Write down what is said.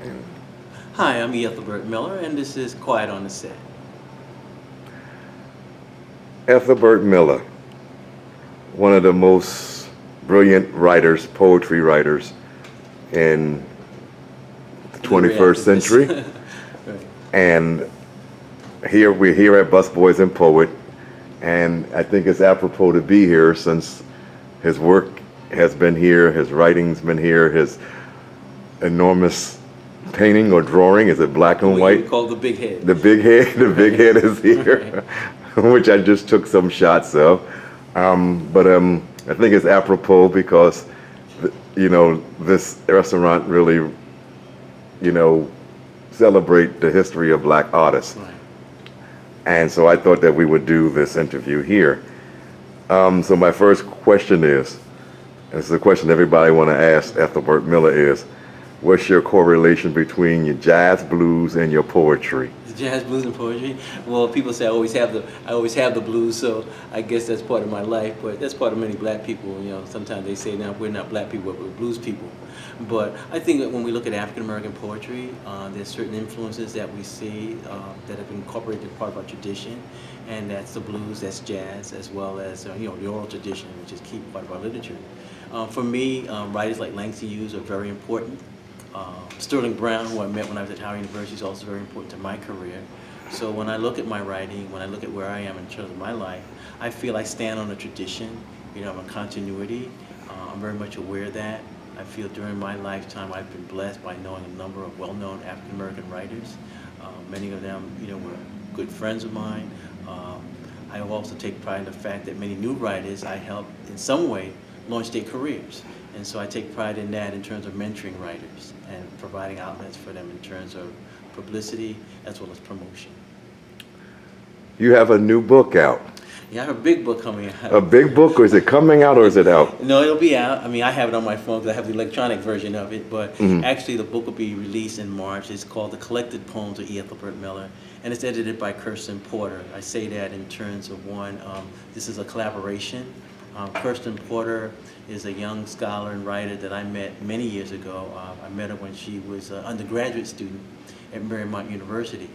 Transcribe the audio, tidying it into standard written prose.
And Hi, I'm Ethelbert Miller, and this is Quiet on the Set. Ethelbert Miller, one of the most brilliant writers, poetry writers in the Literary 21st activist. century. Right. And we're here at Busboys and Poet, and I think it's apropos to be here since his work has been here, his writing's been here, his enormous painting or drawing, is it black and What you white? would call the big head. The big head, the big head is here, which I just took some shots of. But I think it's apropos because, this restaurant really, celebrate the history of black artists. Right. And so I thought that we would do this interview here. So my first question is, and this is a question everybody want to ask Ethelbert Miller is, what's your correlation between your jazz, blues, and your poetry? Jazz, blues, and poetry. Well, people say I always have the blues, so I guess that's part of my life. But that's part of many black people. Sometimes they say now we're not black people, but we're blues people. But I think that when we look at African American poetry, there's certain influences that we see that have been incorporated as part of our tradition, and that's the blues, that's jazz, as well as the oral tradition, which is key part of our literature. For me, writers like Langston Hughes are very important. Sterling Brown, who I met when I was at Howard University, is also very important to my career. So when I look at my writing, when I look at where I am in terms of my life, I feel I stand on a tradition, I'm a continuity. I'm very much aware of that. I feel during my lifetime I've been blessed by knowing a number of well-known African American writers. Many of them, were good friends of mine. I also take pride in the fact that many new writers I helped in some way launch their careers. And so I take pride in that in terms of mentoring writers and providing outlets for them in terms of publicity as well as promotion. You have a new book out. Yeah, I have a big book coming out. A big book, or is it coming out, or is it out? No, it'll be out. I mean, I have it on my phone because I have the electronic version of it, but Mhm. actually the book will be released in March. It's called The Collected Poems of Ethelbert Miller, and it's edited by Kirsten Porter. I say that in terms of one, this is a collaboration. Kirsten Porter is a young scholar and writer that I met many years ago. I met her when she was an undergraduate student at Marymount University.